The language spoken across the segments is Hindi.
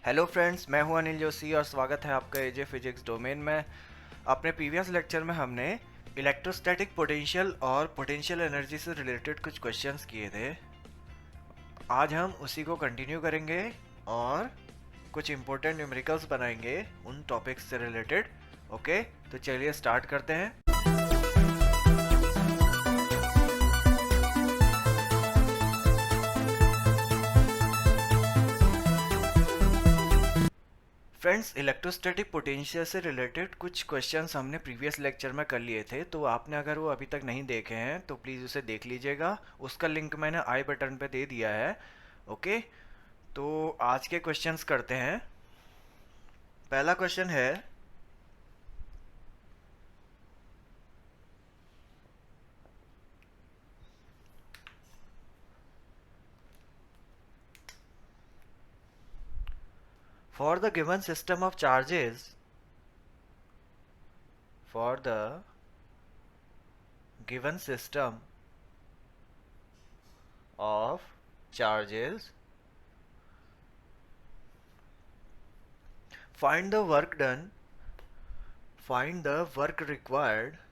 हेलो फ्रेंड्स, मैं हूं अनिल जोशी और स्वागत है आपका एजे फिजिक्स डोमेन में। अपने प्रीवियस लेक्चर में हमने इलेक्ट्रोस्टैटिक पोटेंशियल और पोटेंशियल एनर्जी से रिलेटेड कुछ क्वेश्चंस किए थे। आज हम उसी को कंटिन्यू करेंगे और कुछ इंपॉर्टेंट न्यूमेरिकल्स बनाएंगे उन टॉपिक्स से रिलेटेड। ओके, तो चलिए स्टार्ट करते हैं। फ्रेंड्स, इलेक्ट्रोस्टैटिक पोटेंशियल से रिलेटेड कुछ क्वेश्चंस हमने प्रीवियस लेक्चर में कर लिए थे, तो आपने अगर वो अभी तक नहीं देखे हैं तो प्लीज़ उसे देख लीजिएगा। उसका लिंक मैंने आई बटन पे दे दिया है। ओके, तो आज के क्वेश्चंस करते हैं। पहला क्वेश्चन है, for the given system of charges, for the given system of charges, find the work done, find the work required,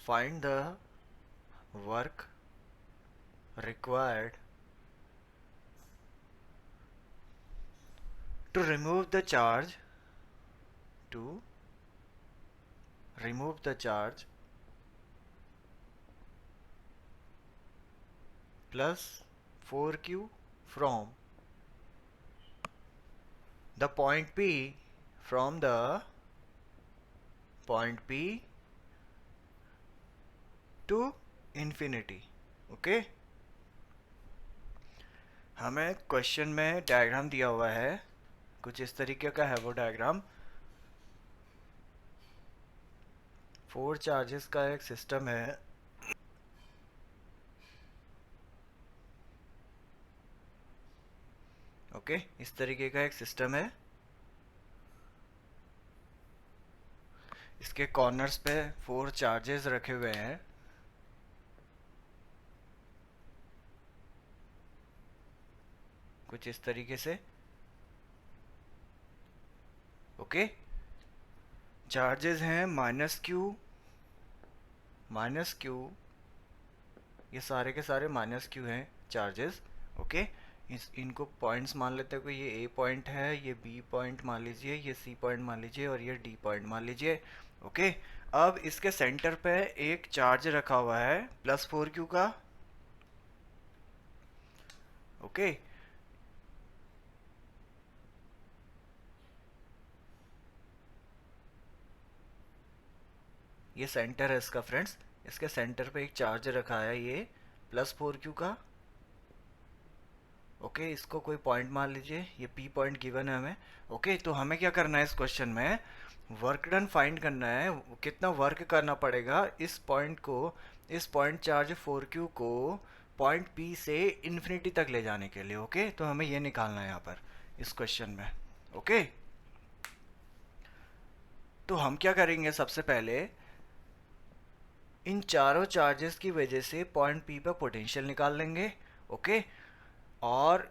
find the work required to remove the charge, to remove the charge plus 4q from the point P, from the point P to infinity। Okay, हमें क्वेश्चन में डायग्राम दिया हुआ है, कुछ इस तरीके का है वो डायग्राम। 4 चार्जेस का एक सिस्टम है। ओके, इस तरीके का एक सिस्टम है। इसके कॉर्नर्स पे 4 चार्जेस रखे हुए हैं। कुछ इस तरीके से। ओके, चार्जेस हैं माइनस क्यू, ये सारे के सारे माइनस क्यू हैं चार्जेस। ओके, इनको पॉइंट्स मान लेते हैं। कोई ये ए पॉइंट है, ये बी पॉइंट मान लीजिए, ये सी पॉइंट मान लीजिए और ये डी पॉइंट मान लीजिए। ओके, अब इसके सेंटर पे एक चार्ज रखा हुआ है +4q का। ओके, ये सेंटर है इसका फ्रेंड्स। इसके सेंटर पे एक चार्ज रखा है ये +4q का। ओके, इसको कोई पॉइंट मान लीजिए, ये पी पॉइंट गिवन है हमें। ओके, तो हमें क्या करना है इस क्वेश्चन में, वर्क डन फाइंड करना है। कितना वर्क करना पड़ेगा इस पॉइंट को, इस पॉइंट चार्ज 4q को पॉइंट पी से इन्फिनिटी तक ले जाने के लिए। ओके, तो हमें ये निकालना है यहाँ पर इस क्वेश्चन में। ओके, तो हम क्या करेंगे, सबसे पहले इन चारों चार्जेस की वजह से पॉइंट पी पर पोटेंशियल निकाल लेंगे। ओके, और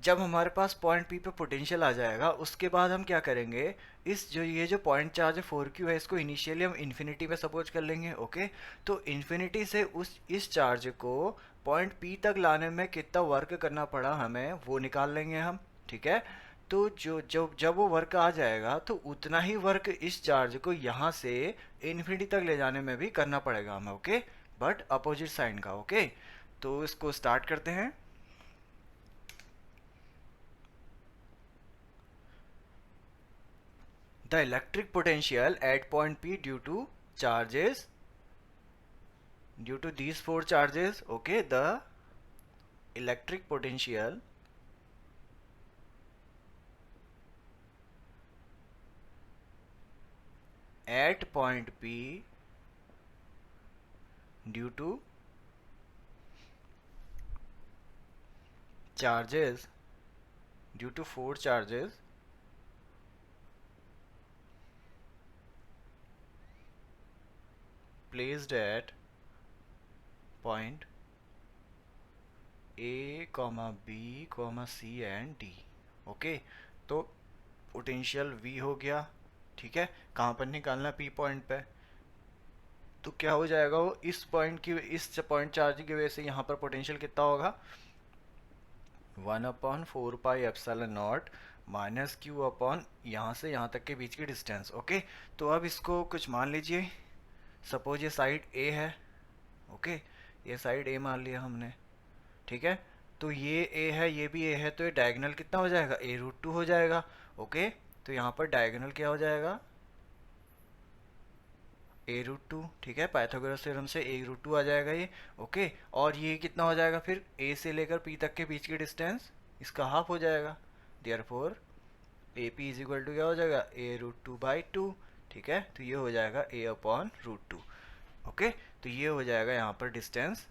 जब हमारे पास पॉइंट पी पे पोटेंशियल आ जाएगा, उसके बाद हम क्या करेंगे, ये जो पॉइंट चार्ज है 4q है, इसको इनिशियली हम इन्फिनिटी पे सपोज कर लेंगे। ओके, तो इन्फिनिटी से इस चार्ज को पॉइंट पी तक लाने में कितना वर्क करना पड़ा हमें, वो निकाल लेंगे हम। ठीक है, तो जब वो वर्क आ जाएगा तो उतना ही वर्क इस चार्ज को यहाँ से इन्फिनिटी तक ले जाने में भी करना पड़ेगा हमें। ओके, बट अपोजिट साइन का। ओके, तो इसको स्टार्ट करते हैं। The electric potential at point P due to charges, due to these 4 charges. Okay, the electric potential at point P due to charges, due to 4 charges placed at point A comma B comma C and D. Okay, तो पोटेंशियल वी हो गया। ठीक है, कहाँ पर निकालना, पी पॉइंट पे। तो क्या हो जाएगा, वो इस पॉइंट की, इस पॉइंट चार्ज की वजह से यहाँ पर पोटेंशियल कितना होगा, 1/4πε0 माइनस क्यू अपॉन यहाँ से यहाँ तक के बीच की डिस्टेंस। ओके, तो अब इसको कुछ मान लीजिए, सपोज ये साइड ए है। ओके, ये साइड ए मान लिया हमने। ठीक है, तो ये ए है, ये भी ए है, तो ये डायगोनल कितना हो जाएगा, a√2 हो जाएगा। ओके, तो यहाँ पर डायगोनल क्या हो जाएगा, a√2। ठीक है, पाइथागोरस थ्योरम से a√2 आ जाएगा ये। ओके, और ये कितना हो जाएगा फिर, a से लेकर p तक के बीच की डिस्टेंस, इसका हाफ हो जाएगा। Therefore AP is equal to क्या हो जाएगा, a√2/2। ठीक है, तो ये हो जाएगा a/√2। ओके, तो ये हो जाएगा यहाँ पर डिस्टेंस।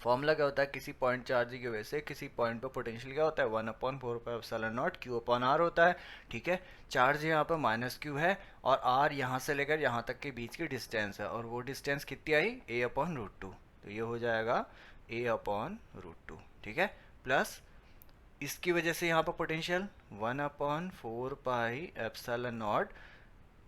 फॉर्मूला क्या होता है, किसी पॉइंट चार्ज की वजह से किसी पॉइंट पर पोटेंशियल क्या होता है, 1/4πε0 Q/r होता है। ठीक है, चार्ज यहाँ पर माइनस क्यू है और r यहाँ से लेकर यहाँ तक के बीच की डिस्टेंस है, और वो डिस्टेंस कितनी आई, a/√2। तो ये हो जाएगा a/√2। ठीक है, प्लस इसकी वजह से यहाँ पर पोटेंशियल 1/4πε0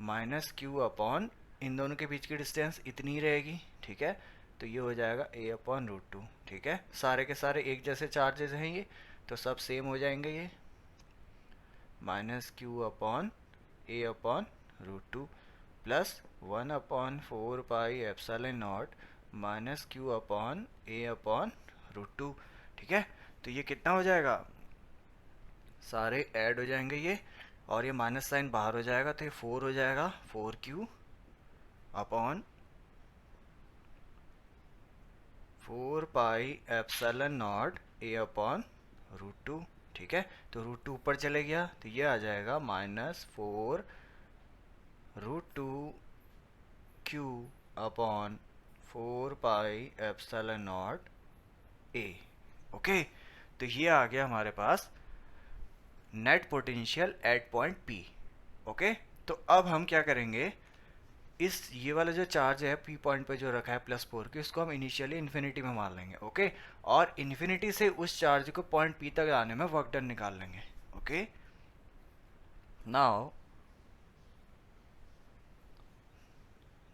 माइनस क्यू अपॉन इन दोनों के बीच की डिस्टेंस इतनी रहेगी। ठीक है, तो ये हो जाएगा a/√2। ठीक है, सारे के सारे एक जैसे चार्जेस हैं ये, तो सब सेम हो जाएंगे ये, minus q upon a/√2 plus 1/4πε0 minus q upon a/√2। ठीक है, तो ये कितना हो जाएगा, सारे ऐड हो जाएंगे ये, और ये माइनस साइन बाहर हो जाएगा, तो ये 4 हो जाएगा, 4Q अपॉन 4πε0 a/√2। ठीक है, तो √2 ऊपर चले गया, तो ये आ जाएगा -4√2Q अपॉन 4πε0 a। ओके, तो ये आ गया हमारे पास net potential at point P। Okay, तो अब हम क्या करेंगे, इस ये वाला जो चार्ज है P पॉइंट पे जो रखा है +4 इसको हम इनिशियली इन्फिनिटी में मान लेंगे। ओके, और इन्फिनिटी से उस चार्ज को पॉइंट P तक आने में वर्क डन निकाल लेंगे। Okay, now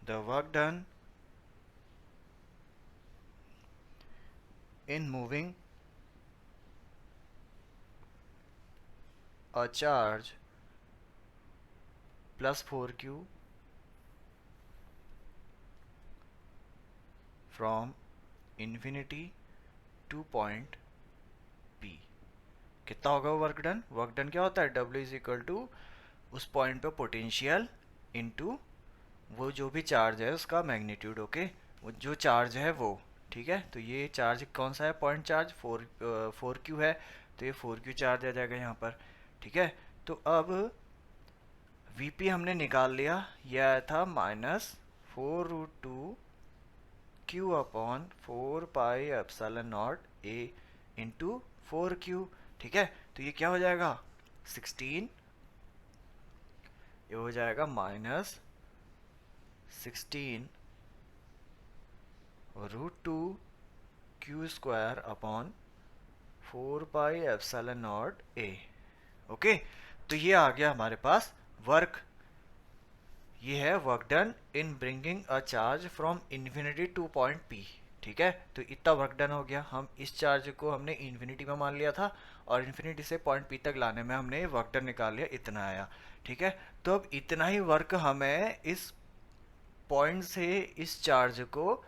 the work done in moving a charge +4Q from infinity to point P। कितना होगा वर्क डन, वर्क डन क्या होता है, W इज इक्वल टू उस पॉइंट पे पोटेंशियल इनटू वो जो भी चार्ज है उसका मैग्नीट्यूड। ओके, वो जो चार्ज है वो। ठीक है, तो ये चार्ज कौन सा है, पॉइंट चार्ज 4Q है, तो ये 4Q चार्ज आ जाएगा यहाँ पर। ठीक है, तो अब Vp हमने निकाल लिया, यह आया था -4√2Q upon 4πε0 a into 4Q। ठीक है, तो ये क्या हो जाएगा, 16, ये हो जाएगा -16√2Q² अपॉन 4πε0 a। ओके, तो ये आ गया हमारे पास वर्क, ये है work done in bringing a charge from infinity two point P। ठीक है, तो इतना वर्क डन हो गया, हम इस चार्ज को हमने इन्फिनिटी में मान लिया था और इन्फिनिटी से पॉइंट P तक लाने में हमने वर्क डन निकाल लिया, इतना आया। ठीक है, तो अब इतना ही वर्क हमें इस पॉइंट से इस चार्ज को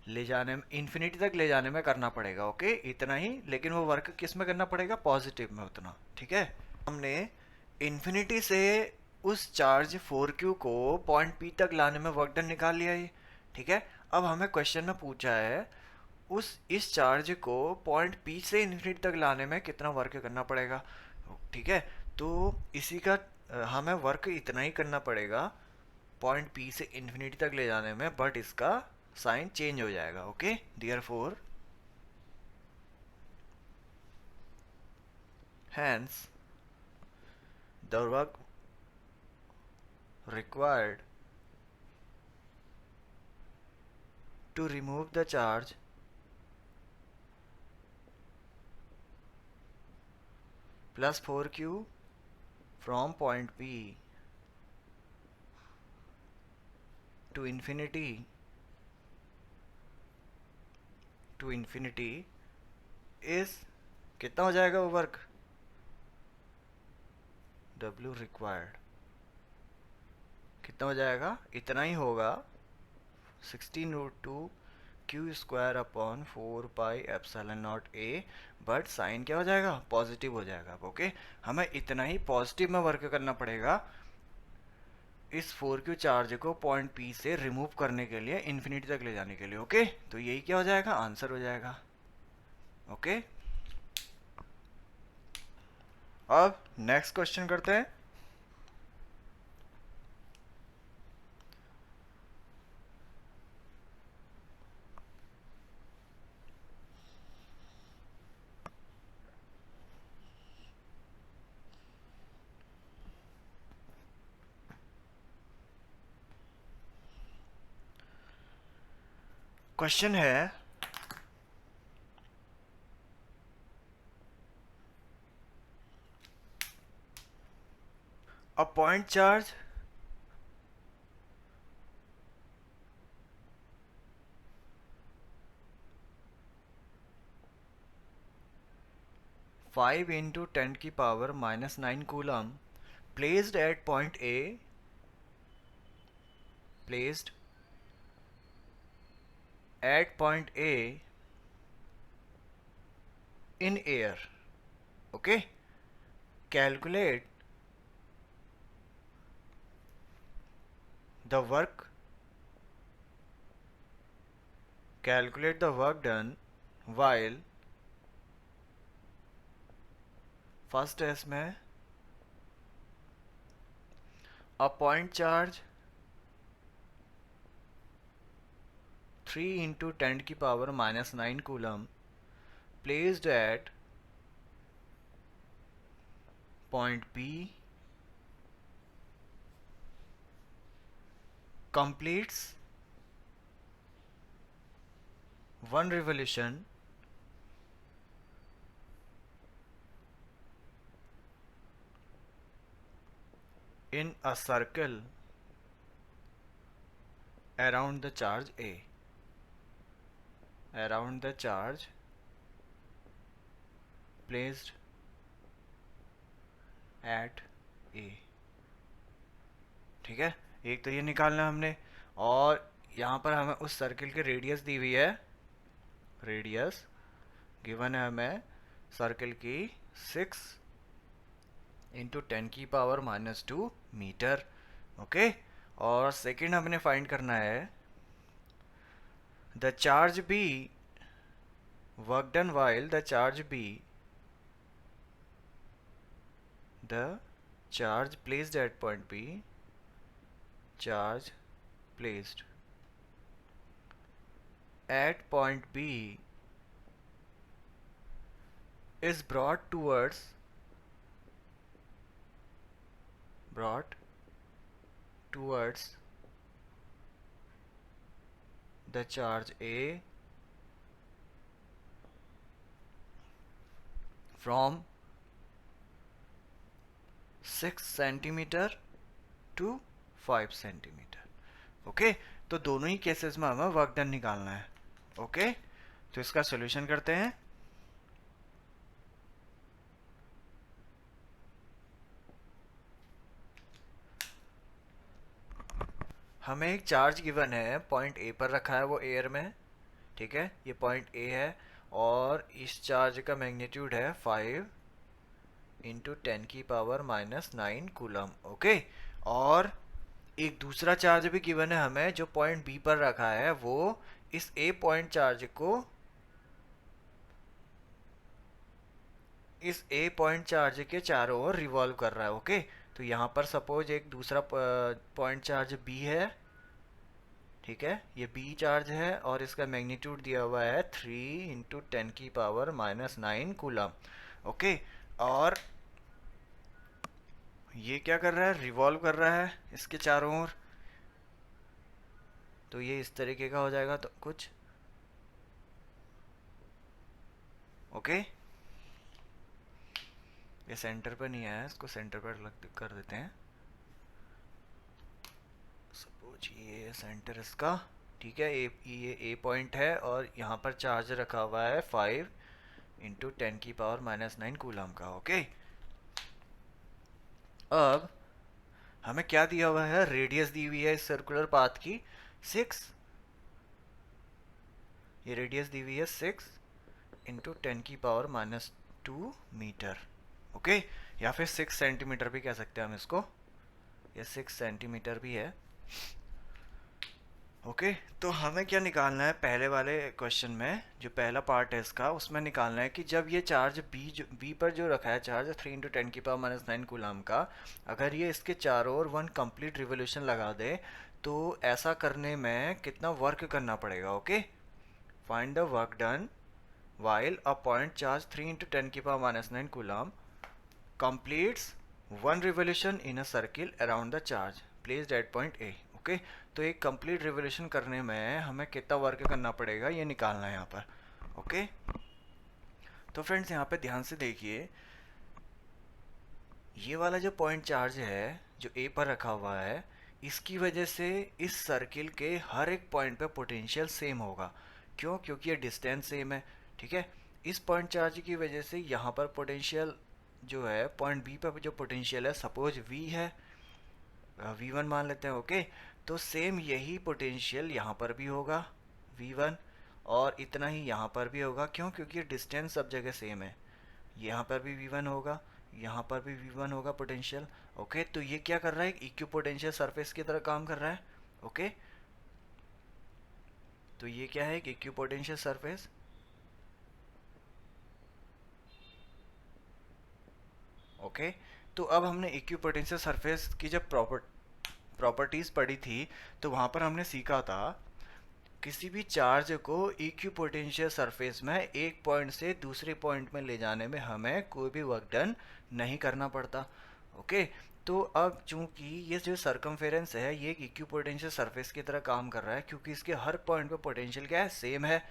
ले जाने में, इन्फिनिटी तक ले जाने में करना पड़ेगा। ओके, इतना ही, लेकिन वो वर्क किस में करना पड़ेगा, पॉजिटिव में उतना। ठीक है, हमने इन्फिनिटी से उस चार्ज 4Q को पॉइंट P तक लाने में वर्क डन निकाल लिया ये। ठीक है, अब हमें क्वेश्चन में पूछा है इस चार्ज को पॉइंट P से इन्फिनिटी तक लाने में कितना वर्क करना पड़ेगा। ठीक है, तो इसी का हमें वर्क इतना ही करना पड़ेगा पॉइंट P से इन्फिनिटी तक ले जाने में, बट इसका साइन चेंज हो जाएगा। Okay, therefore hence the work required to remove the charge plus 4q from point P to infinity is कितना हो जाएगा वो वर्क? W रिक्वायर्ड कितना हो जाएगा? इतना ही होगा, 16√2 Q square upon 4πε0a, but sign क्या हो जाएगा? पॉजिटिव हो जाएगा। ओके, हमें इतना ही पॉजिटिव में वर्क करना पड़ेगा इस 4q चार्ज को पॉइंट P से रिमूव करने के लिए, इन्फिनिटी तक ले जाने के लिए। ओके, तो यही क्या हो जाएगा? आंसर हो जाएगा। ओके, अब नेक्स्ट क्वेश्चन करते हैं। क्वेश्चन है a point charge five into 10⁻⁻9 coulomb placed at point A, placed at point A in air. Okay, calculate the work done while first test में a point charge 3 into 10⁻⁻9 coulomb placed at point B completes one revolution in a circle around the charge A. Around the charge placed at A. ठीक है, एक तो ये निकालना हमने, और यहाँ पर हमें उस सर्किल की रेडियस दी हुई है। रेडियस गिवन है हमें सर्किल की 6 इंटू 10⁻⁻2 मीटर। ओके, और सेकंड हमने फाइंड करना है the charge B, work done while the charge B, the charge placed at point B, charge placed at point B is brought towards the charge A from 6 centimeter to 5 centimetre. Okay, तो दोनों ही केसेस में हमें वर्क डन निकालना है। ओके, तो इसका सॉल्यूशन करते हैं। हमें एक चार्ज गिवन है, पॉइंट ए पर रखा है वो एयर में। ठीक है, ये पॉइंट ए है और इस चार्ज का मैग्नीट्यूड है 5 इंटू 10⁻⁻9 कूलम। ओके, और एक दूसरा चार्ज भी गिवन है हमें जो पॉइंट बी पर रखा है, वो इस ए पॉइंट चार्ज को इस ए पॉइंट चार्ज के चारों ओर रिवॉल्व कर रहा है। ओके, तो यहाँ पर सपोज एक दूसरा पॉइंट चार्ज बी है। ठीक है, ये बी चार्ज है और इसका मैग्नीट्यूड दिया हुआ है 3 इंटू 10⁻⁻9 कूलम। ओके, और ये क्या कर रहा है? रिवॉल्व कर रहा है इसके चारों ओर। तो ये इस तरीके का हो जाएगा तो कुछ। ओके, ये सेंटर पर नहीं आया, इसको सेंटर पर कर देते हैं। सपोज ये सेंटर इसका, ठीक है। ये ए पॉइंट है और यहाँ पर चार्ज रखा हुआ है 5 × 10⁻⁹ कूलम का, ओके। अब हमें क्या दिया हुआ है, रेडियस दी हुई है इस सर्कुलर पाथ की 6, ये रेडियस दी हुई है 6 × 10⁻⁻2 मीटर, ओके। या फिर 6 सेंटीमीटर भी कह सकते हैं हम इसको, ये 6 सेंटीमीटर भी है, ओके। तो हमें क्या निकालना है पहले वाले क्वेश्चन में, जो पहला पार्ट है इसका, उसमें निकालना है कि जब ये चार्ज बी पर जो रखा है चार्ज 3 × 10⁻⁹ कूलम का, अगर ये इसके चारों ओर 1 कंप्लीट रिवोल्यूशन लगा दे तो ऐसा करने में कितना वर्क करना पड़ेगा, okay. Find the work done while a point charge 3 × 10⁻⁹ coulomb completes one revolution in a circle around the charge placed at point A, okay. तो एक कंप्लीट रिवोल्यूशन करने में हमें कितना वर्क करना पड़ेगा ये निकालना है यहाँ पर, ओके। तो फ्रेंड्स यहाँ पे ध्यान से देखिए, ये वाला जो पॉइंट चार्ज है जो ए पर रखा हुआ है, इसकी वजह से इस सर्किल के हर एक पॉइंट पे पोटेंशियल सेम होगा। क्यों? क्योंकि ये डिस्टेंस सेम है, ठीक है। इस पॉइंट चार्ज की वजह से यहाँ पर पोटेंशियल जो है, पॉइंट बी पर जो पोटेंशियल है, सपोज वी है, V1 मान लेते हैं, ओके। तो सेम यही पोटेंशियल यहाँ पर भी होगा V1, और इतना ही यहाँ पर भी होगा। क्यों? क्योंकि डिस्टेंस सब जगह सेम है। यहाँ पर भी V1 होगा, यहाँ पर भी V1 होगा पोटेंशियल, ओके। तो ये क्या कर रहा है, इक्वी पोटेंशियल सरफेस की तरह काम कर रहा है, ओके। तो ये क्या है, इक्वी पोटेंशियल सरफेस, ओके। तो अब हमने इक्वी पोटेंशियल सरफेस की जब प्रॉपर्टीज पढ़ी थी, तो वहाँ पर हमने सीखा था किसी भी चार्ज को इक्वी पोटेंशियल सरफेस में एक पॉइंट से दूसरे पॉइंट में ले जाने में हमें कोई भी वर्क डन नहीं करना पड़ता, ओके। तो अब चूंकि ये जो सर्कमफेरेंस है ये एक इक्वी पोटेंशियल सरफेस की तरह काम कर रहा है, क्योंकि इसके हर पॉइंट पे पोटेंशियल क्या है, सेम है,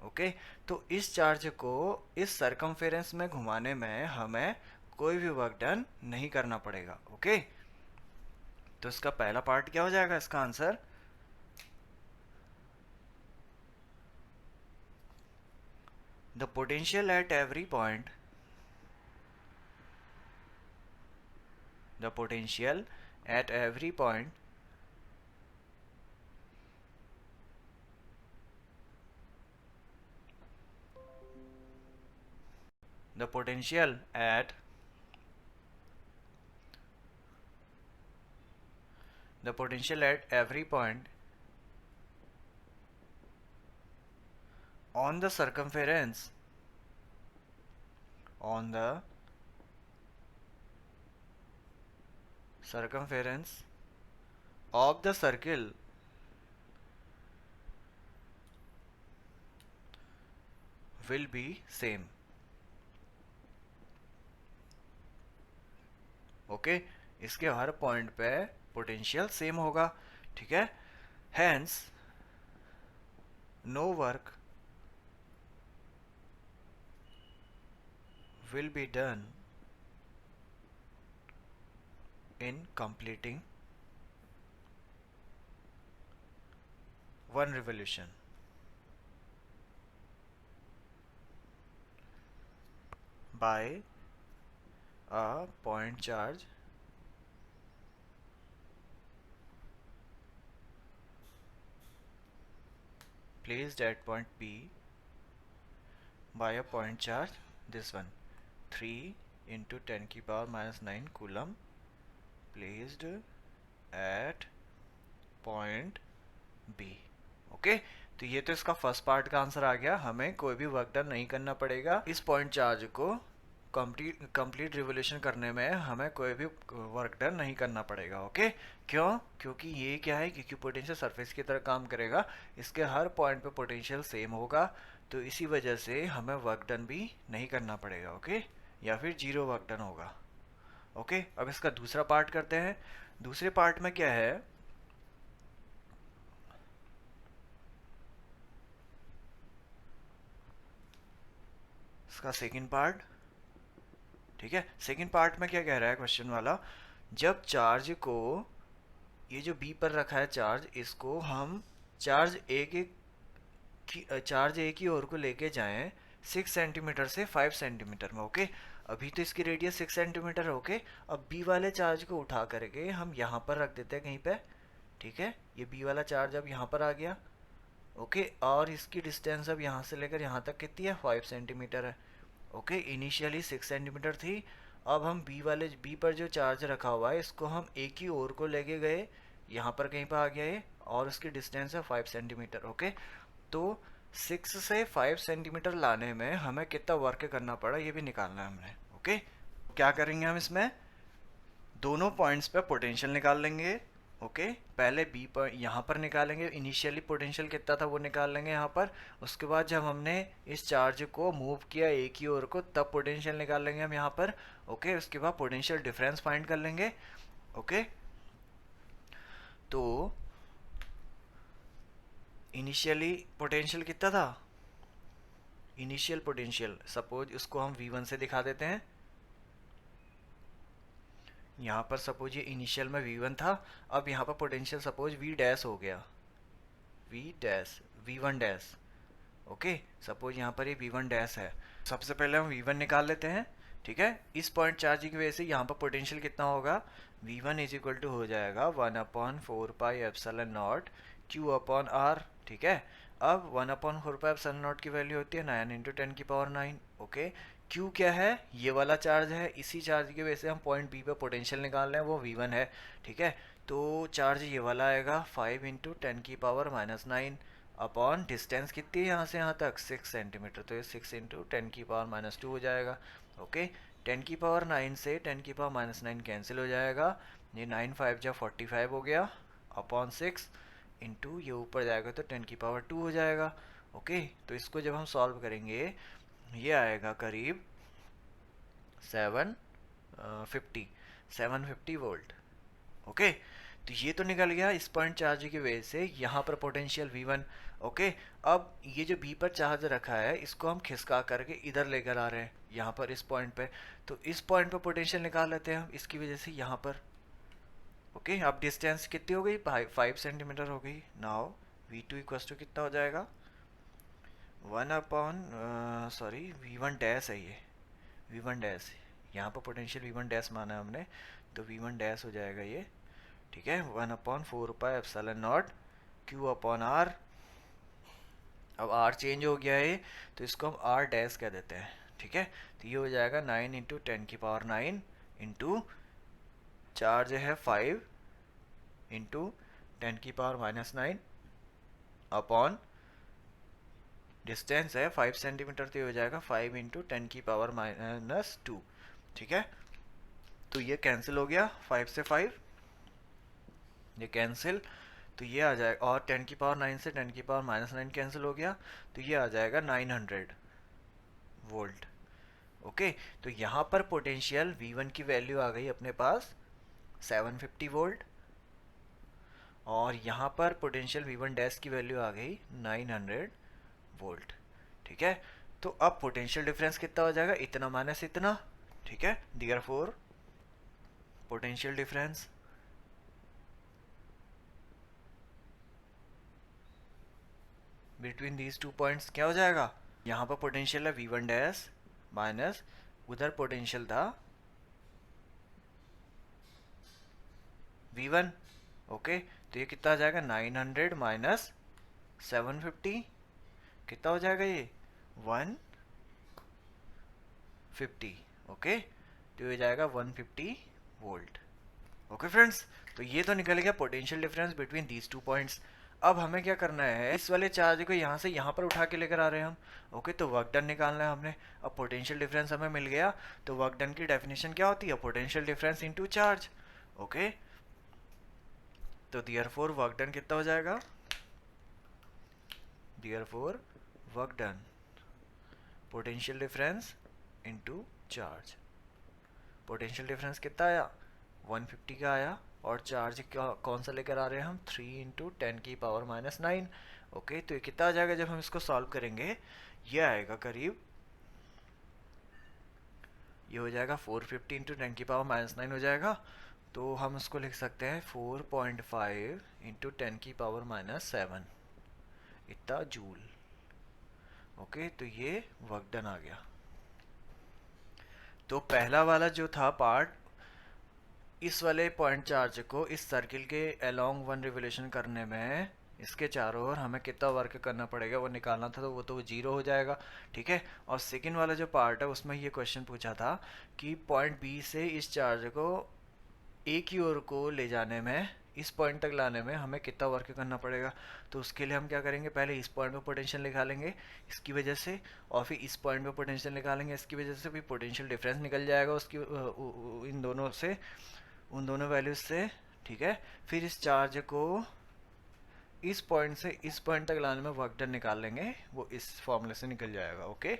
ओके। तो इस चार्ज को इस सर्कमफेरेंस में घुमाने में हमें कोई भी वर्क डन नहीं करना पड़ेगा, ओके। तो इसका पहला पार्ट क्या हो जाएगा, इसका answer the potential at every point, the potential at every point the potential at the potential at every point on the circumference on the circumference of the circle will be same, okay. इसके हर पॉइंट पे पोटेंशियल सेम होगा, ठीक है। Hence no work will be done in completing one revolution by a point charge placed at point P by a point charge, this one, 3 × 10⁻⁹ coulomb placed at point B, okay. तो ये तो इसका फर्स्ट पार्ट का आंसर आ गया, हमें कोई भी वर्क डन नहीं करना पड़ेगा इस पॉइंट चार्ज को कंप्लीट रिवोल्यूशन करने में, हमें कोई भी वर्क डन नहीं करना पड़ेगा, ओके। क्यों? क्योंकि ये क्या है, क्योंकि पोटेंशियल सरफेस की तरह काम करेगा, इसके हर पॉइंट पे पोटेंशियल सेम होगा, तो इसी वजह से हमें वर्क डन भी नहीं करना पड़ेगा, ओके। या फिर जीरो वर्क डन होगा, ओके। अब इसका दूसरा पार्ट करते हैं। दूसरे पार्ट में क्या है, इसका सेकंड पार्ट, ठीक है। सेकंड पार्ट में क्या कह रहा है क्वेश्चन वाला, जब चार्ज को, ये जो बी पर रखा है चार्ज, इसको हम चार्ज ए के चार्ज ए की ओर को लेके जाएं 6 सेंटीमीटर से 5 सेंटीमीटर में। ओके, अभी तो इसकी रेडियस 6 सेंटीमीटर है। ओके, अब बी वाले चार्ज को उठा करके हम यहाँ पर रख देते हैं कहीं पे। ठीक है, ये बी वाला चार्ज अब यहाँ पर आ गया। ओके, और इसकी डिस्टेंस अब यहाँ से लेकर यहाँ तक कितनी है, 5 सेंटीमीटर है। ओके, इनिशियली 6 सेंटीमीटर थी। अब हम बी पर जो चार्ज रखा हुआ है इसको हम ए की ओर को लेके गए, यहाँ पर कहीं पर आ गया ये, और उसकी डिस्टेंस है 5 सेंटीमीटर। ओके, तो 6 से 5 सेंटीमीटर लाने में हमें कितना वर्क करना पड़ा ये भी निकालना है हमने। ओके, क्या करेंगे हम इसमें, दोनों पॉइंट्स पे पोटेंशियल निकाल लेंगे। ओके, पहले बी पर यहाँ पर निकालेंगे, इनिशियली पोटेंशियल कितना था वो निकाल लेंगे यहाँ पर। उसके बाद जब हमने इस चार्ज को मूव किया ए की ओर को, तब पोटेंशियल निकाल लेंगे हम यहाँ पर। ओके, उसके बाद पोटेंशियल डिफरेंस फाइंड कर लेंगे। ओके, तो इनिशियली पोटेंशियल कितना था, इनिशियल पोटेंशियल सपोज इसको हम V1 से दिखा देते हैं। यहाँ पर सपोज ये इनिशियल में V1 था, अब यहाँ पर पोटेंशियल सपोज V डैश हो गया, V1 डैश। ओके, सपोज यहाँ पर ये V1 डैश है। सबसे पहले हम V1 निकाल लेते हैं। ठीक है, इस पॉइंट चार्ज की वजह से यहाँ पर पोटेंशियल कितना होगा, V1 इज इक्वल टू हो जाएगा 1/4πε0 Q/R। ठीक है, अब 1/4πε0 की वैल्यू होती है 9 × 10⁹। ओके, Q क्या है, ये वाला चार्ज है, इसी चार्ज की वजह से हम पॉइंट बी पे पोटेंशियल निकाल रहे हैं, वो V1 है। ठीक है, तो चार्ज ये वाला आएगा 5 × 10⁻⁹ अपॉन डिस्टेंस कितनी है यहाँ से यहाँ तक, 6 सेंटीमीटर, तो ये 6 × 10⁻⁻2 हो जाएगा। ओके, 10⁻9 से 10⁻⁻9 कैंसिल हो जाएगा, ये 9 5 जा 45 हो गया, अपॉन 6 इंटू ये ऊपर जाएगा तो 10⁻2 हो जाएगा। ओके, तो इसको जब हम सॉल्व करेंगे ये आएगा करीब 750 वोल्ट। ओके, तो ये तो निकल गया इस पॉइंट चार्ज की वजह से, यहाँ पर पोटेंशियल V1। ओके, अब ये जो बी पर चार्ज रखा है इसको हम खिसका करके इधर लेकर आ रहे हैं, यहाँ पर इस पॉइंट पे, तो इस पॉइंट पे पोटेंशियल निकाल लेते हैं हम इसकी वजह से यहाँ पर। ओके, अब डिस्टेंस कितनी हो गई, 5 सेंटीमीटर हो गई। नाउ V2 इक्वल्स टू कितना हो जाएगा, V1 डैश है ये, V1 डैश, यहाँ पर पोटेंशियल V1 डैश माना है हमने, तो V1 डैश हो जाएगा ये। ठीक है, 1/4πε0 Q/R। अब R चेंज हो गया है तो इसको हम R डैश कह देते हैं। ठीक है, तो ये हो जाएगा 9 × 10⁹ इंटू चार्ज है 5 × 10⁻⁹ अपॉन डिस्टेंस है 5 सेंटीमीटर, तो ये हो जाएगा 5 × 10⁻⁻2। ठीक है, तो ये कैंसिल हो गया, 5 से 5 ये कैंसिल, तो ये आ जाएगा, और 10⁻9 से 10⁻⁻9 कैंसिल हो गया, तो ये आ जाएगा 900 वोल्ट। ओके, तो यहाँ पर पोटेंशियल V1 की वैल्यू आ गई अपने पास 750 वोल्ट, और यहाँ पर पोटेंशियल V1 डैश की वैल्यू आ गई 900 वोल्ट। ठीक है, तो अब पोटेंशियल डिफरेंस कितना हो जाएगा, इतना माइनस इतना। ठीक है, therefore potential difference between these two points क्या हो जाएगा, यहाँ पर पोटेंशियल है V1 डैश माइनस उधर पोटेंशियल था V1। ओके, तो ये कितना आ जाएगा, 900 माइनस 750 कितना हो जाएगा ये, 150। ओके, तो ये जाएगा 150 वोल्ट। ओके फ्रेंड्स, तो ये तो निकल गया potential difference between these two points. अब हमें क्या करना है, इस वाले चार्ज को यहाँ से यहाँ पर उठा के लेकर आ रहे हैं हम। ओके, तो वर्क डन निकालना है हमने। अब पोटेंशियल डिफरेंस हमें मिल गया, तो वर्क डन की डेफिनेशन क्या होती है, potential difference into charge. Okay, तो देयरफॉर वर्क डन कितना हो जाएगा, therefore work done potential difference into charge. Potential difference कितना आया, 150 का आया, और चार्ज कौन सा लेकर आ रहे हैं हम, 3 × 10⁻⁹। ओके, तो ये कितना आ जाएगा जब हम इसको सॉल्व करेंगे, ये आएगा करीब ये हो जाएगा 450 इंटू 10⁻⁹ हो जाएगा। तो हम उसको लिख सकते हैं 4.5 इंटू 10⁻⁷ इतना जूल। ओके, तो ये वर्क डन आ गया। तो पहला वाला जो था पार्ट, इस वाले पॉइंट चार्ज को इस सर्किल के अलोंग 1 रिवोल्यूशन करने में इसके चारों ओर हमें कितना वर्क करना पड़ेगा वो निकालना था, तो वो 0 हो जाएगा। ठीक है। और सेकंड वाला जो पार्ट है उसमें ये क्वेश्चन पूछा था कि पॉइंट बी से इस चार्ज को एक ही ओर को ले जाने में, इस पॉइंट तक लाने में हमें कितना वर्क करना पड़ेगा। तो उसके लिए हम क्या करेंगे, पहले इस पॉइंट पे पोटेंशियल निकालेंगे इसकी वजह से, और फिर इस पॉइंट पे पोटेंशियल निकालेंगे इसकी वजह से, भी पोटेंशियल डिफरेंस निकल जाएगा उसकी इन दोनों से, उन दोनों वैल्यूज से। ठीक है। फिर इस चार्ज को इस पॉइंट से इस पॉइंट तक लाने में वर्क डन निकाल लेंगे, वो इस फॉर्मूले से निकल जाएगा। ओके।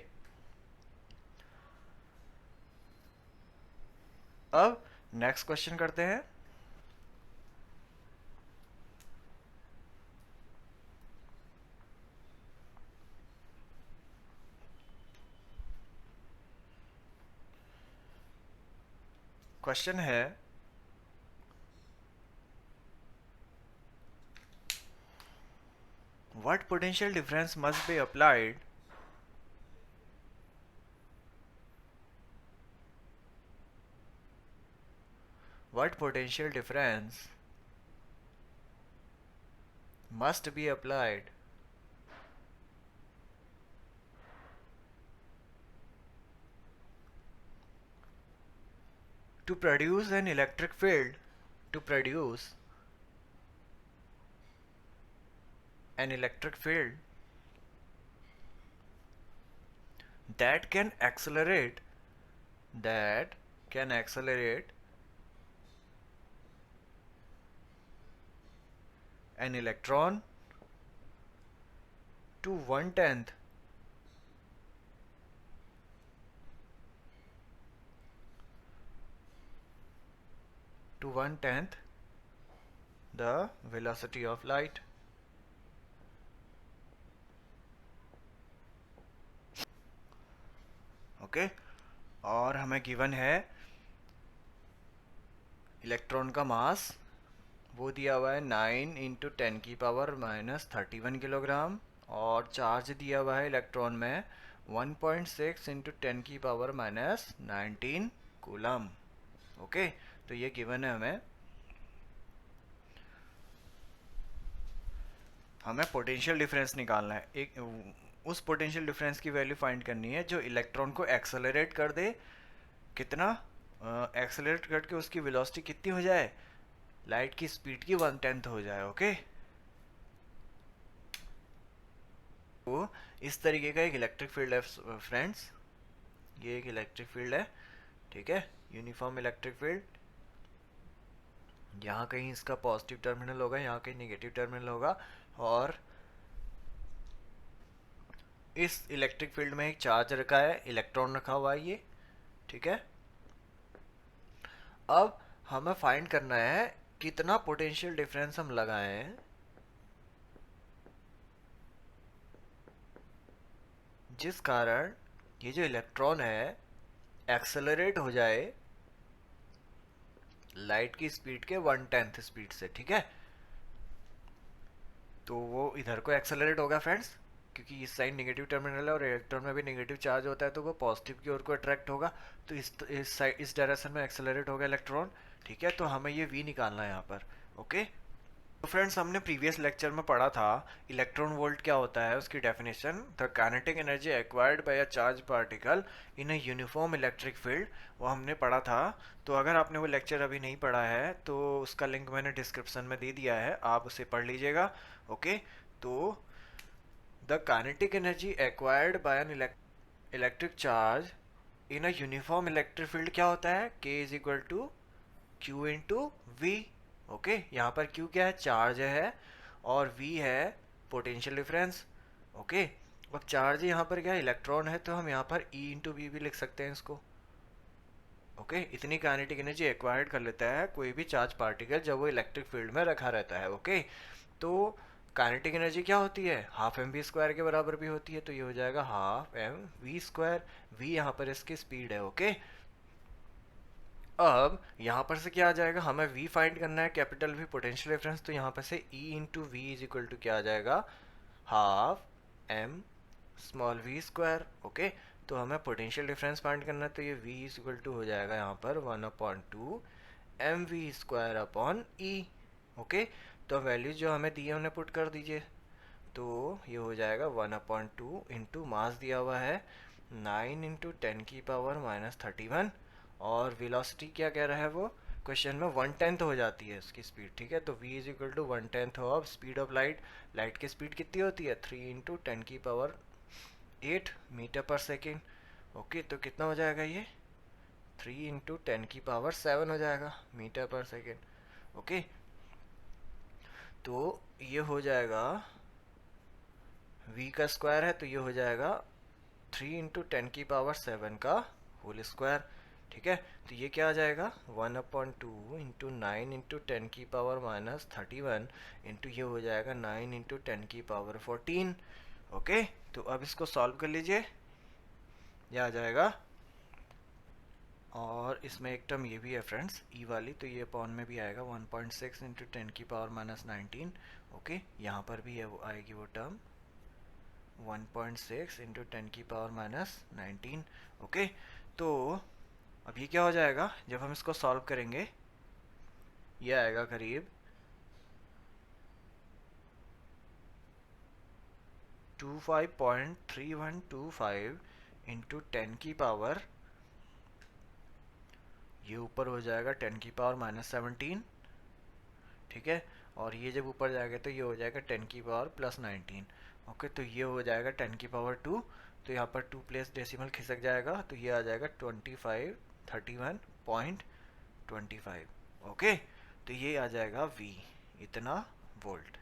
अब नेक्स्ट क्वेश्चन करते हैं। क्वेश्चन है what potential difference must be applied what potential difference must be applied to produce an electric field, to produce an electric field that can accelerate, that can accelerate an electron to 1/10 the velocity of light. Okay. और हमें गिवन है इलेक्ट्रॉन का मास, वो दिया हुआ है 9 इंटू 10⁻⁻31 किलोग्राम, और चार्ज दिया हुआ है इलेक्ट्रॉन में 1.6 इंटू 10⁻⁻19 कूलम। ओके, तो ये गिवन है हमें पोटेंशियल डिफरेंस निकालना है। एक उस पोटेंशियल डिफरेंस की वैल्यू फाइंड करनी है जो इलेक्ट्रॉन को एक्सेलरेट कर दे, कितना एक्सेलरेट करके उसकी वेलोसिटी कितनी हो जाए, लाइट की स्पीड की 1/10 हो जाए। ओके। तो इस तरीके का एक इलेक्ट्रिक फील्ड है फ्रेंड्स, ये एक इलेक्ट्रिक फील्ड है। ठीक है, यूनिफॉर्म इलेक्ट्रिक फील्ड। यहाँ कहीं इसका पॉजिटिव टर्मिनल होगा, यहाँ कहीं नेगेटिव टर्मिनल होगा, और इस इलेक्ट्रिक फील्ड में एक चार्ज रखा है, इलेक्ट्रॉन रखा हुआ है ये। ठीक है। अब हमें फाइंड करना है कितना पोटेंशियल डिफरेंस हम लगाए हैं जिस कारण ये जो इलेक्ट्रॉन है एक्सेलरेट हो जाए लाइट की स्पीड के 1/10 स्पीड से। ठीक है। तो वो इधर को एक्सेलरेट होगा फ्रेंड्स, क्योंकि इस साइड नेगेटिव टर्मिनल है और इलेक्ट्रॉन में भी नेगेटिव चार्ज होता है, तो वो पॉजिटिव की ओर को अट्रैक्ट होगा, तो इस साइड इस डायरेक्शन में एक्सेलरेट होगा इलेक्ट्रॉन। ठीक है। तो हमें ये वी निकालना है यहाँ पर। ओके। तो फ्रेंड्स, हमने प्रीवियस लेक्चर में पढ़ा था इलेक्ट्रॉन वोल्ट क्या होता है, उसकी definition, the kinetic energy acquired bye a charge particle in a uniform electric field, वो हमने पढ़ा था। तो अगर आपने वो लेक्चर अभी नहीं पढ़ा है तो उसका लिंक मैंने डिस्क्रिप्शन में दे दिया है, आप उसे पढ़ लीजिएगा। ओके। तो the kinetic energy acquired by an electric charge in a uniform electric field क्या होता है, K is equal to Q into V. Okay, यहाँ पर Q क्या है, चार्ज है, और V है पोटेंशियल डिफरेंस। ओके। अब चार्ज यहाँ पर क्या है, इलेक्ट्रॉन है, तो हम यहाँ पर E इंटू वी भी लिख सकते हैं इसको। ओके, इतनी काइनेटिक एनर्जी एक्वायर्ड कर लेता है कोई भी चार्ज पार्टिकल जब वो इलेक्ट्रिक फील्ड में रखा रहता है। ओके। तो काइनेटिक एनर्जी क्या होती है, हाफ एम वी स्क्वायर के बराबर भी होती है, तो ये हो जाएगा half M V square. V यहाँ पर इसकी स्पीड है। ओके। अब यहाँ पर से क्या आ जाएगा, हमें v फाइंड करना है, कैपिटल V पोटेंशियल डिफरेंस, तो यहाँ पर से E into V is equal to क्या आ जाएगा, half m small v square. Okay, तो हमें पोटेंशियल डिफरेंस फाइंड करना है, तो ये v इज इक्वल टू हो जाएगा यहाँ पर 1/2 M V square upon E. Okay, तो वैल्यूज जो हमें दी है उन्हें पुट कर दीजिए, तो ये हो जाएगा 1/2 इंटू मास दिया हुआ है 9 इंटू 10⁻31, और वेलोसिटी क्या कह रहा है वो क्वेश्चन में, 1/10 हो जाती है उसकी स्पीड। ठीक है, तो v is equal to 1/10 of speed of light. Light की स्पीड कितनी होती है, 3 इंटू 10⁸ मीटर पर सेकेंड। ओके, तो कितना हो जाएगा ये, 3 इंटू 10⁷ हो जाएगा मीटर पर सेकेंड। ओके, तो ये हो जाएगा v का स्क्वायर है, तो ये हो जाएगा 3 इंटू 10⁷ का होल स्क्वायर। ठीक है, तो ये क्या आ जाएगा, 1/2 इंटू 9 इंटू 10⁻31 इंटू ये हो जाएगा 9 इंटू 10⁻14। ओके, तो अब इसको सॉल्व कर लीजिए, ये आ जाएगा। और इसमें एक टर्म ये भी है फ्रेंड्स, ई वाली, तो ये अपॉन में भी आएगा 1.6 इंटू 10⁻19। ओके, यहाँ पर भी है वो आएगी वो टर्म 1.6 इंटू 10⁻19। ओके, तो अब ये क्या हो जाएगा, जब हम इसको सॉल्व करेंगे ये आएगा करीब 25.3125 इंटू 10⁻, ये ऊपर हो जाएगा 10⁻−17। ठीक है, और ये जब ऊपर जाएगा तो ये हो जाएगा 10⁻+19। ओके, तो ये हो जाएगा 10⁻2, तो यहाँ पर 2 प्लेस डेसिमल खिसक जाएगा, तो ये आ जाएगा 2531.25। ओके, तो ये आ जाएगा v, इतना वोल्ट।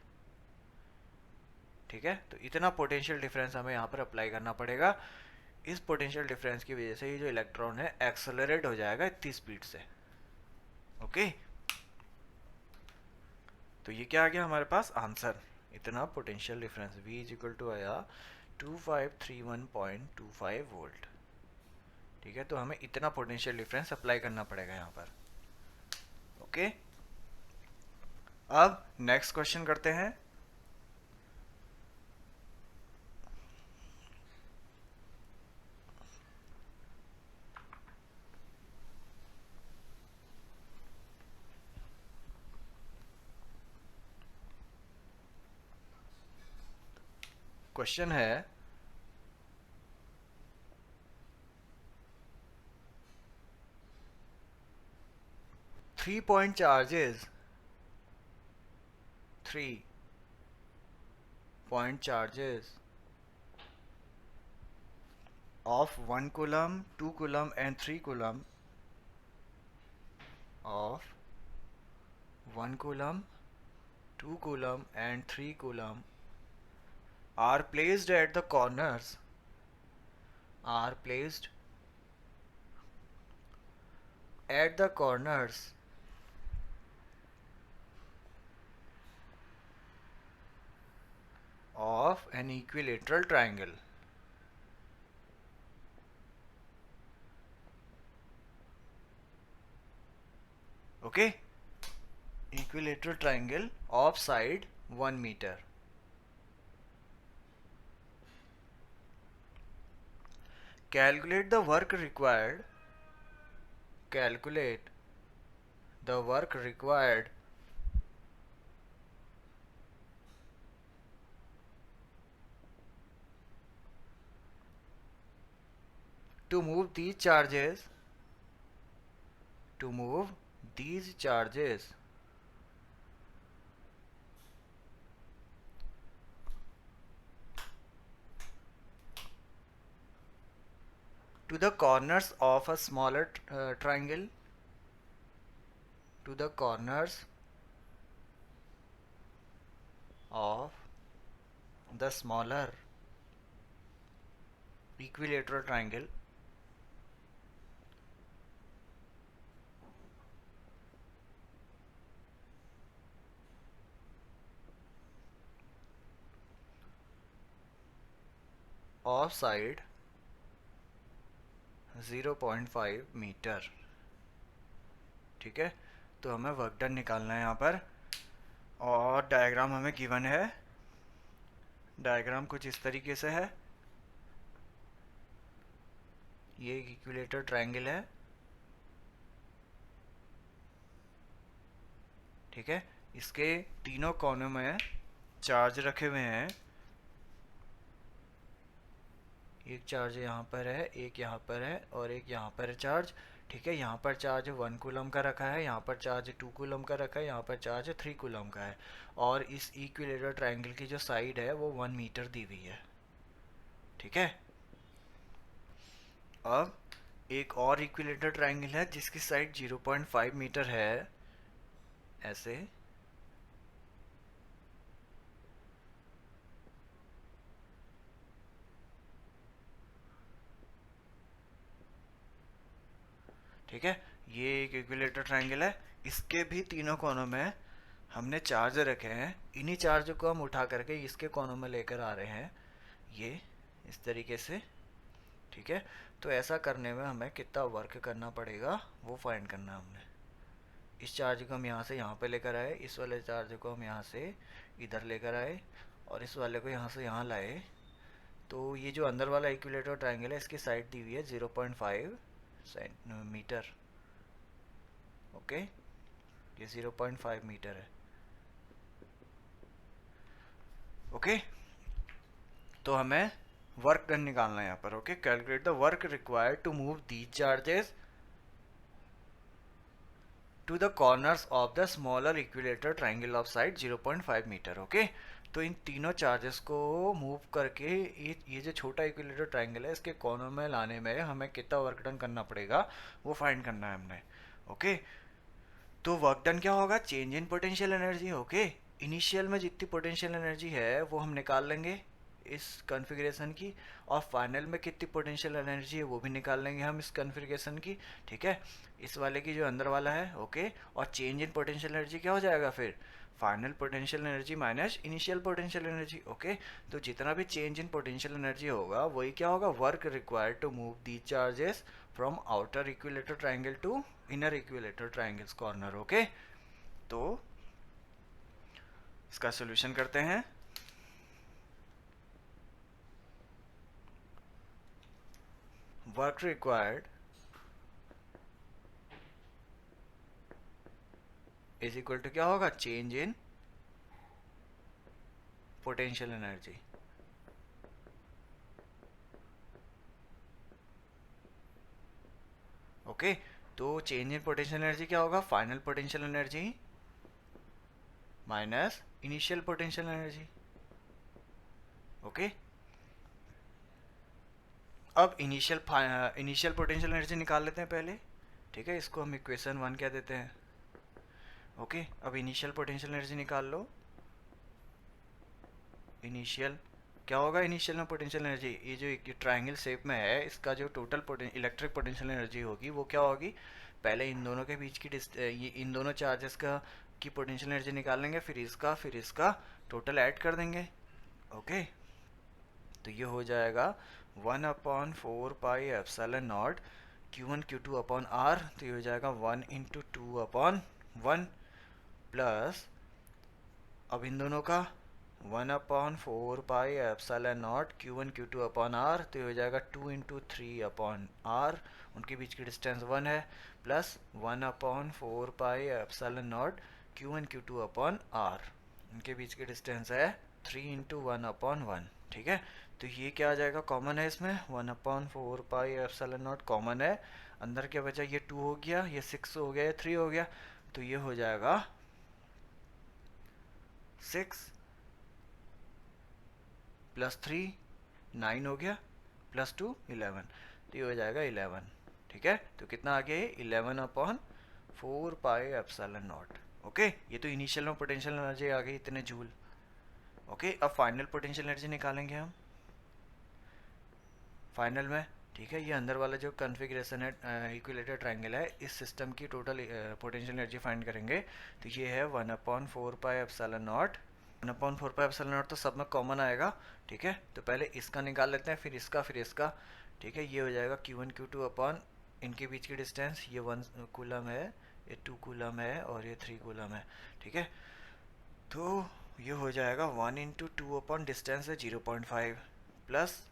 ठीक है, तो इतना पोटेंशियल डिफरेंस हमें यहाँ पर अप्लाई करना पड़ेगा। इस पोटेंशियल डिफरेंस की वजह से ये जो इलेक्ट्रॉन है एक्सेलरेट हो जाएगा इतनी स्पीड से। ओके, तो ये क्या आ गया हमारे पास आंसर, इतना potential difference v is equal to आया 2531.25 वोल्ट। ठीक है, तो हमें इतना पोटेंशियल डिफरेंस अप्लाई करना पड़ेगा यहाँ पर। ओके, अब नेक्स्ट क्वेश्चन करते हैं। क्वेश्चन है 3 point charges 3 point charges of 1 coulomb, 2 coulomb and 3 coulomb of 1 coulomb, 2 coulomb and 3 coulomb are placed at the corners are placed at the corners of an equilateral triangle. Okay, equilateral triangle of side 1 meter. Calculate the work required. Calculate the work required to move these charges to move these charges to the corners of a smaller triangle, to the corners of the smaller equilateral triangle of side 0.5 meter. ठीक है। तो हमें वर्क डन निकालना है यहाँ पर, और डायग्राम हमें गिवन है। डायग्राम कुछ इस तरीके से है। ये एक इक्विलेटर ट्रायंगल है, ठीक है। इसके तीनों कोनों में चार्ज रखे हुए हैं। एक चार्ज यहाँ पर है, एक यहाँ पर है, और एक यहाँ पर है चार्ज, ठीक है। यहाँ पर चार्ज 1 कूलम का रखा है, यहाँ पर चार्ज 2 कूलम का रखा है, यहाँ पर चार्ज 3 कूलम का है। और इस इक्विलेटर ट्रायंगल की जो साइड है वो 1 मीटर दी हुई है, ठीक है। अब एक और इक्विलेटर ट्रायंगल है जिसकी साइड 0.5 मीटर है, ऐसे। ठीक है, ये एक इक्विलेटर ट्रायंगल है। इसके भी तीनों कोनों में हमने चार्ज रखे हैं। इन्हीं चार्ज को हम उठा करके इसके कोनों में लेकर आ रहे हैं, ये इस तरीके से, ठीक है। तो ऐसा करने में हमें कितना वर्क करना पड़ेगा वो फाइंड करना है हमने। इस चार्ज को हम यहाँ से यहाँ पे लेकर आए, इस वाले चार्ज को हम यहाँ से इधर लेकर आए, और इस वाले को यहाँ से यहाँ लाए। तो ये जो अंदर वाला इक्विलेटर ट्रायंगल है इसकी साइड दी हुई है 0.5 मीटर, ओके। ये 0.5 मीटर है, ओके। तो हमें वर्क डन निकालना है यहाँ पर, okay. Calculate the work required to move these charges to the corners of the smaller equilateral triangle of side 0.5 metre, okay. तो इन तीनों चार्जेस को मूव करके ये जो छोटा इक्विलेटर ट्रायंगल है इसके कॉर्नर में लाने में हमें कितना वर्क डन करना पड़ेगा वो फाइंड करना है हमने, ओके। तो वर्क डन क्या होगा, change in potential energy, okay. Initial में जितनी पोटेंशियल एनर्जी है वो हम निकाल लेंगे इस कॉन्फ़िगरेशन की, और फाइनल में कितनी पोटेंशियल एनर्जी है वो भी निकाल लेंगे हम इस कॉन्फ़िगरेशन की, ठीक है। इस वाले की जो अंदर वाला है, ओके। और चेंज इन पोटेंशियल एनर्जी क्या हो जाएगा फिर, final potential energy minus initial potential energy, okay. तो जितना भी चेंज इन पोटेंशियल एनर्जी होगा वही क्या होगा, work required to move the charges from outer equilateral triangle to inner equilateral triangles corner, okay. तो इसका सॉल्यूशन करते हैं। Work required is equal to क्या होगा, change in potential energy, okay. तो चेंज इन पोटेंशियल एनर्जी क्या होगा, final potential energy minus initial potential energy, okay. अब इनिशियल पोटेंशियल एनर्जी निकाल लेते हैं पहले, ठीक है। इसको हम इक्वेशन 1 कह देते हैं, ओके। अब इनिशियल पोटेंशियल एनर्जी निकाल लो। इनिशियल क्या होगा, इनिशियल में पोटेंशियल एनर्जी, ये जो ट्रायंगल शेप में है इसका जो टोटल इलेक्ट्रिक पोटेंशियल एनर्जी होगी वो क्या होगी, पहले इन दोनों के बीच की ये इन दोनों चार्जेस का की पोटेंशियल एनर्जी निकालेंगे, फिर इसका टोटल ऐड कर देंगे, ओके। तो ये हो जाएगा 1/4πε0 Q1 Q2 अपॉन R। तो ये हो जाएगा 1/2/1 प्लस, अब इन दोनों का 1/4πε0 Q1 Q2 अपॉन R। तो ये हो जाएगा 2 × 3/R, उनके बीच की डिस्टेंस 1 है, plus 1/4πε0 Q1 Q2 upon R, उनके बीच की डिस्टेंस है 3 × 1/1, ठीक है। तो ये क्या आ जाएगा, कॉमन है इसमें, 1/4πε0 कॉमन है, अंदर क्या बचा, ये 2 हो गया, ये 6 हो गया, ये 3 हो गया। तो ये हो जाएगा 6 प्लस 3 9 हो गया, प्लस 2 11, तो ये हो जाएगा 11, ठीक है। तो कितना आ गया ये, 11/4πε0, ओके। ये तो इनिशियल में पोटेंशियल एनर्जी आ गई इतने जूल, ओके। अब फाइनल पोटेंशियल एनर्जी निकालेंगे हम फाइनल में, ठीक है। ये अंदर वाला जो कॉन्फ़िगरेशन है इक्विलेटर ट्रायंगल है, इस सिस्टम की टोटल पोटेंशियल एनर्जी फाइंड करेंगे। तो ये है 1/4πε0, 1/4πε0 तो सब में कॉमन आएगा, ठीक है। तो पहले इसका निकाल लेते हैं, फिर इसका, ठीक है। ये हो जाएगा Q1 Q2 अपॉन इनके बीच की डिस्टेंस, ये 1 कूलम है, ये 2 कूलम है और ये 3 कूलम है, ठीक है। तो ये हो जाएगा 1 इंटू 2 अपॉन डिस्टेंस है 0.5 प्लस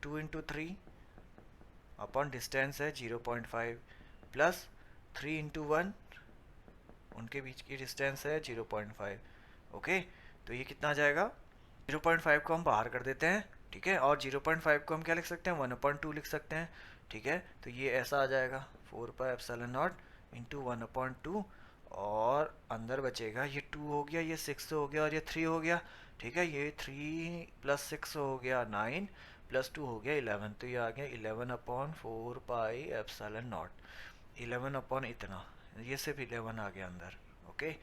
2 इंटू 3 अपॉन डिस्टेंस है 0.5 प्लस 3 इंटू 1, उनके बीच की डिस्टेंस है 0.5। ओके, तो ये कितना आ जाएगा, 0.5 को हम बाहर कर देते हैं, ठीक है, और 0.5 को हम क्या लिख सकते हैं, 1/2 लिख सकते हैं, ठीक है। तो ये ऐसा आ जाएगा 4πε0 इंटू 1/2, और अंदर बचेगा ये 2 हो गया, ये 6 हो गया और ये 3 हो गया, ठीक है। ये 3 + 6 हो गया 9 + 2 हो गया 11, तो ये आ गया 11/4πε0, 11 अपॉन इतना, ये सिर्फ 11 आ गया अंदर, ओके।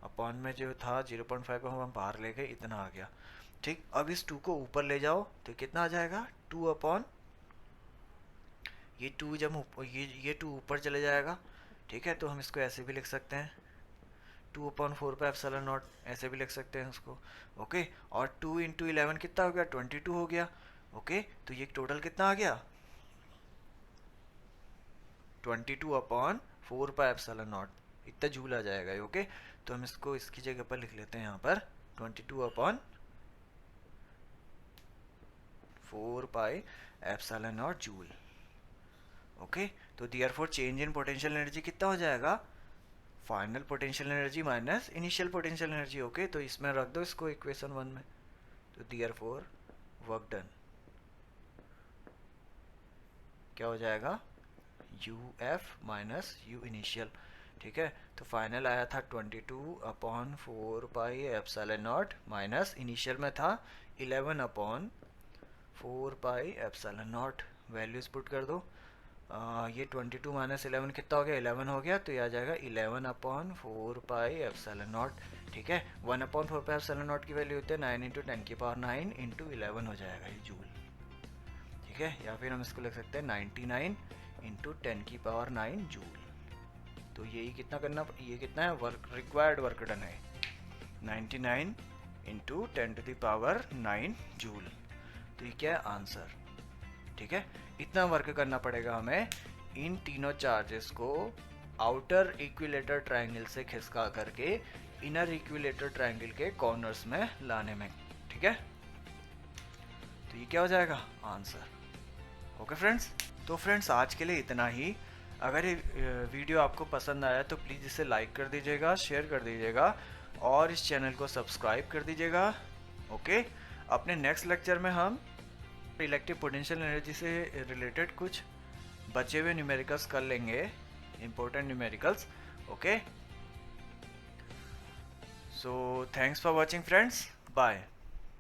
अपॉन में जो था 0.5 को हम बाहर ले गए, इतना आ गया, ठीक। अब इस 2 को ऊपर ले जाओ तो कितना आ जाएगा, 2 अपॉन ये 2, जब ये 2 ऊपर चले जाएगा, ठीक है। तो हम इसको ऐसे भी लिख सकते हैं, 2/4πε0 ऐसे भी लिख सकते हैं उसको, ओके। और 2 इंटू 11 कितना हो गया, 22 हो गया, ओके। तो ये टोटल कितना आ गया, 22/4πε0, इतना जूल आ जाएगा, ओके। तो हम इसको इसकी जगह पर लिख लेते हैं यहाँ पर 22/4πε0 जूल, ओके। तो therefore change in potential energy कितना हो जाएगा, final potential energy minus initial potential energy, okay. तो इसमें रख दो इसको इक्वेशन 1 में, तो देयरफॉर वर्क डन क्या हो जाएगा, UF माइनस U इनिशियल, ठीक है। तो फाइनल आया था 22/4πε0 माइनस इनिशियल में था 11/4πε0, वैल्यूज पुट कर दो। ये 22 माइनस 11 कितना हो गया, 11 हो गया, तो ये आ जाएगा 11/4πε0, ठीक है। 1/4πε0 की वैल्यू होती है 9 × 10⁹ इंटू 11 हो जाएगा ये जूल, ठीक है। या फिर हम इसको लिख सकते हैं 99 × 10⁹ जूल। तो यही कितना करना, ये कितना है, वर्क रिक्वायर्ड वर्क डन है 99 × 10⁹ जूल। तो ये क्या है, आंसर, ठीक है। इतना वर्क करना पड़ेगा हमें इन तीनों चार्जेस को आउटर इक्विलेटर ट्रायंगल से खिसका करके इनर इक्विलेटर ट्रायंगल के कॉर्नर्स में लाने में, ठीक है। तो ये क्या हो जाएगा, आंसर, ओके फ्रेंड्स। तो फ्रेंड्स आज के लिए इतना ही। अगर ये वीडियो आपको पसंद आया तो प्लीज़ इसे लाइक कर दीजिएगा, शेयर कर दीजिएगा और इस चैनल को सब्सक्राइब कर दीजिएगा, ओके। अपने नेक्स्ट लेक्चर में हम इलेक्ट्रिक पोटेंशियल एनर्जी से रिलेटेड कुछ बचे हुए न्यूमेरिकल्स कर लेंगे, important numericals, okay. So thanks for watching friends, bye.